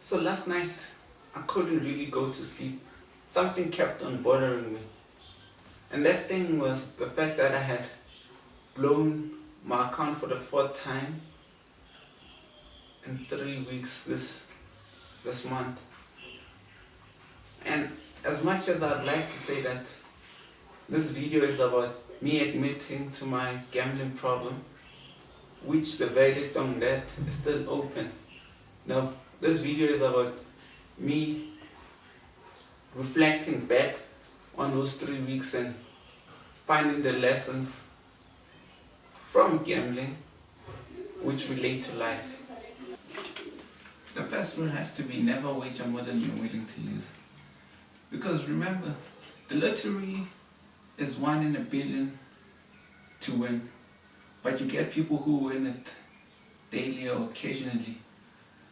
So last night, I couldn't really go to sleep. Something kept on bothering me. And that thing was the fact that I had blown my account for the fourth time in 3 weeks this month. And as much as I'd like to say that this video is about me admitting to my gambling problem, which the verdict on that is still open. No, this video is about me reflecting back on those 3 weeks and finding the lessons from gambling which relate to life. The first rule has to be never wager more than you're willing to lose. Because remember, the lottery is 1 in a billion to win, but you get people who win it daily or occasionally.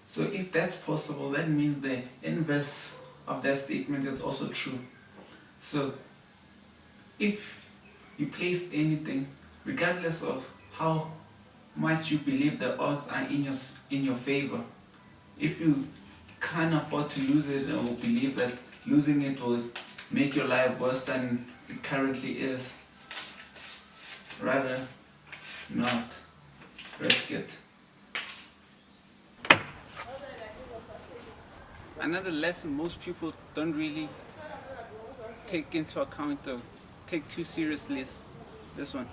So if that's possible, that means the inverse of that statement is also true. So if you place anything, regardless of how much you believe the odds are in your favor, if you can't afford to lose it or believe that losing it will make your life worse than it currently is, rather not risk it. Another lesson most people don't really take into account or take too seriously is this one.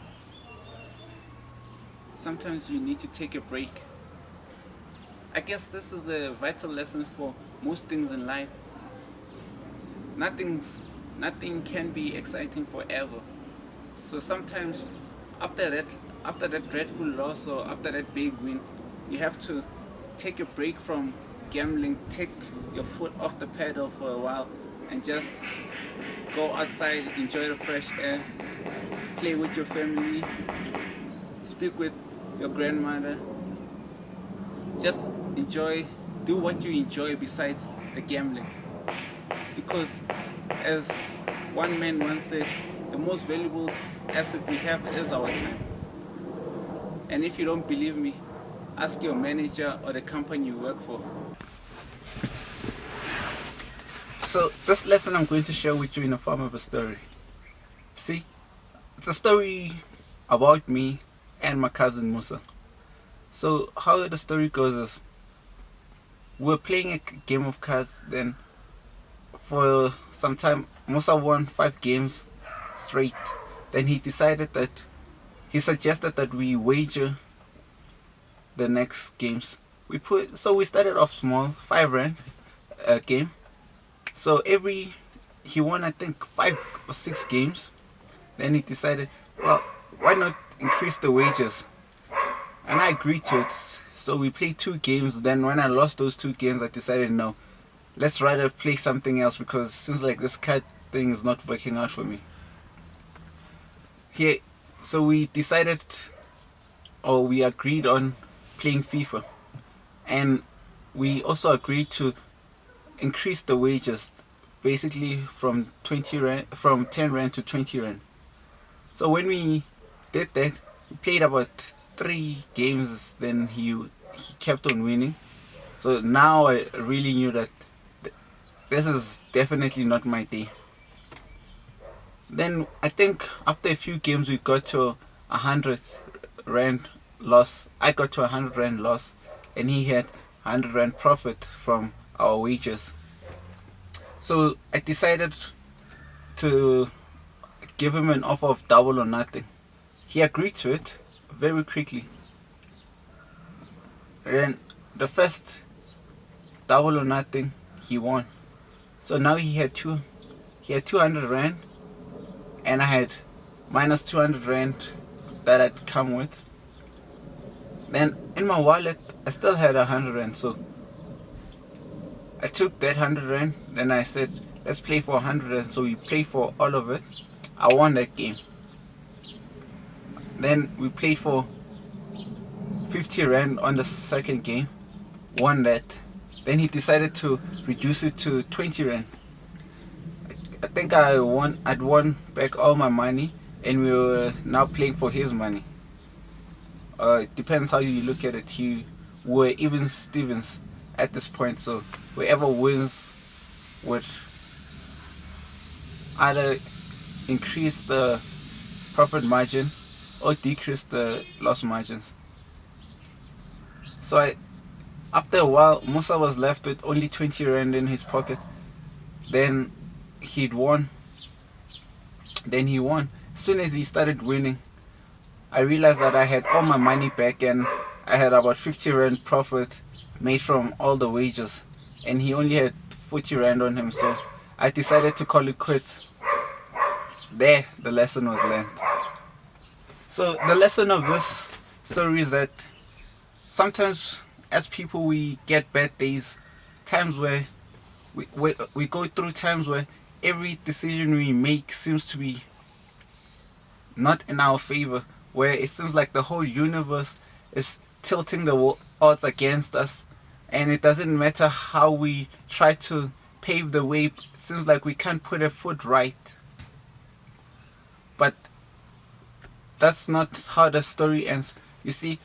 Sometimes you need to take a break. I guess this is a vital lesson for most things in life. Nothing can be exciting forever. So sometimes after that dreadful loss or after that big win, you have to take a break from gambling, take your foot off the pedal for a while and just go outside, enjoy the fresh air, play with your family, speak with your grandmother. Just enjoy, do what you enjoy besides the gambling. Because as one man once said, the most valuable asset we have is our time. And if you don't believe me, ask your manager or the company you work for. So this lesson I'm going to share with you in the form of a story. See, it's a story about me and my cousin Musa. So how the story goes is, we're playing a game of cards, then for some time Musa won 5 games straight. Then he suggested that we wager the next games. We started off small, 5 rand a game. So he won I think 5 or 6 games. Then he decided, well, why not increase the wagers? And I agreed to it. So we played 2 games. Then when I lost those 2 games, I decided, no, let's rather play something else, because it seems like this card thing is not working out for me. So we decided, or we agreed on playing FIFA. And we also agreed to increase the wages, basically from 10 rand to 20 rand. So when we did that, we played about 3 games, then he kept on winning. So now I really knew that this is definitely not my day. Then I think after a few games we got to 100 rand loss. I got to 100 rand loss, and he had 100 rand profit from our wages. So I decided to give him an offer of double or nothing. He agreed to it very quickly. And the first double or nothing, he won. So now he had 200 rand, and I had minus 200 rand that I'd come with. Then in my wallet I still had 100 rand. So I took that 100 rand, then I said, let's play for 100 rand. So we played for all of it. I won that game. Then we played for 50 rand on the second game, won that. Then he decided to reduce it to 20 rand. I think I'd won back all my money, and we were now playing for his money. It depends how you look at it. We were even Stevens. at this point. So whoever wins would either increase the profit margin or decrease the loss margins. So after a while, Musa was left with only 20 rand in his pocket. Then he won. As soon as he started winning, I realized that I had all my money back and I had about 50 rand profit made from all the wages, and he only had 40 rand on him. So I decided to call it quits. There, the lesson was learned. So the lesson of this story is that sometimes as people we get bad days, times where we go through times where every decision we make seems to be not in our favor, where it seems like the whole universe is tilting the odds against us, and it doesn't matter how we try to pave the way, it seems like we can't put a foot right. But that's not how the story ends. You see,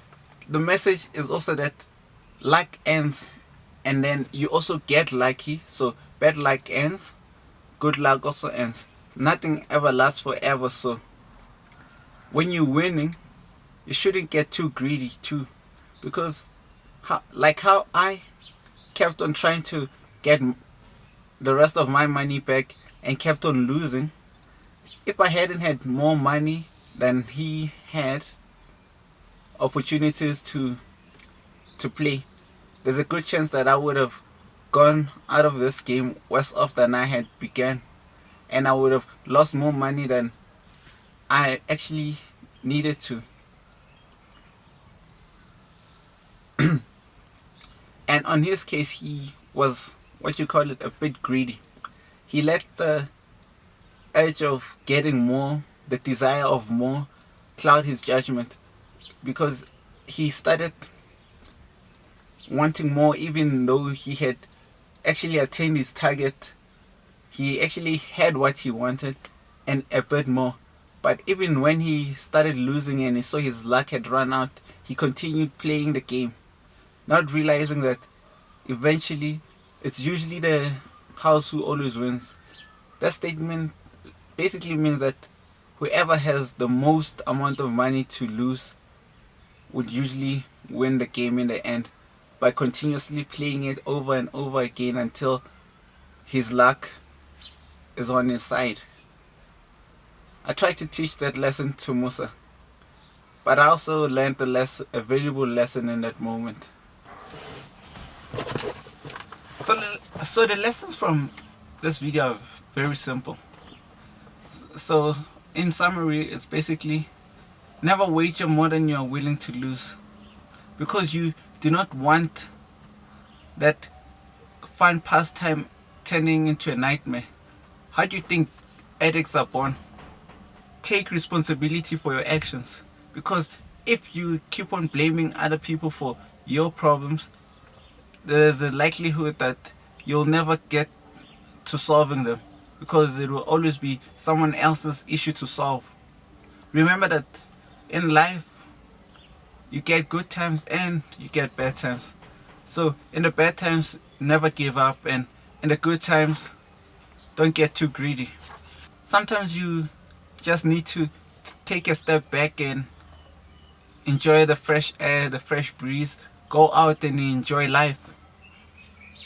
the message is also that luck ends and then you also get lucky. So bad luck ends, good luck also ends. Nothing ever lasts forever. So when you're winning, you shouldn't get too greedy too, because how I kept on trying to get the rest of my money back and kept on losing. If I hadn't had more money than he had opportunities to play, there's a good chance that I would have gone out of this game worse off than I had began, and I would have lost more money than I actually needed to. And on his case, he was, what you call it, a bit greedy. He let the urge of getting more, the desire of more, cloud his judgment, because he started wanting more even though he had actually attained his target. He actually had what he wanted and a bit more. But even when he started losing and he saw his luck had run out, he continued playing the game, not realizing that eventually it's usually the house who always wins. That statement basically means that whoever has the most amount of money to lose would usually win the game in the end, by continuously playing it over and over again until his luck is on his side. I tried to teach that lesson to Musa, but I also learned a valuable lesson in that moment. So the lessons from this video are very simple. So in summary, it's basically never wager more than you are willing to lose, because you do not want that fun pastime turning into a nightmare. How do you think addicts are born? Take responsibility for your actions, because if you keep on blaming other people for your problems, there's a likelihood that you'll never get to solving them, because it will always be someone else's issue to solve. Remember that in life you get good times and you get bad times. So in the bad times, never give up, and in the good times, don't get too greedy. Sometimes you just need to take a step back and enjoy the fresh air, the fresh breeze. Go out and enjoy life.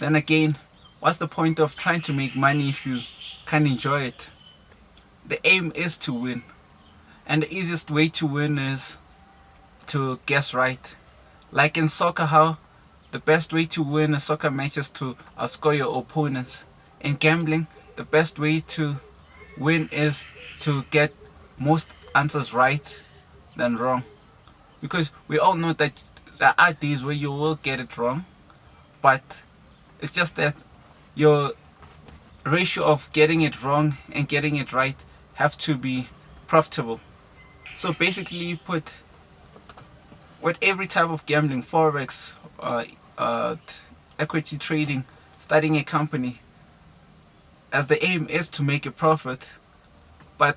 Then again, what's the point of trying to make money if you can't enjoy it? The aim is to win, and the easiest way to win is to guess right. Like in soccer, how the best way to win a soccer match is to outscore your opponents. In gambling, the best way to win is to get most answers right than wrong, because we all know that there are days where you will get it wrong, but it's just that your ratio of getting it wrong and getting it right have to be profitable. So basically put, with every type of gambling, forex, equity trading, starting a company, as the aim is to make a profit. But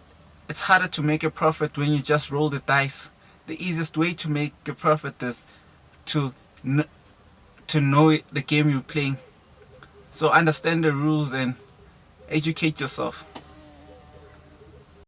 it's harder to make a profit when you just roll the dice. The easiest way to make a profit is to to know the game you're playing. So understand the rules and educate yourself.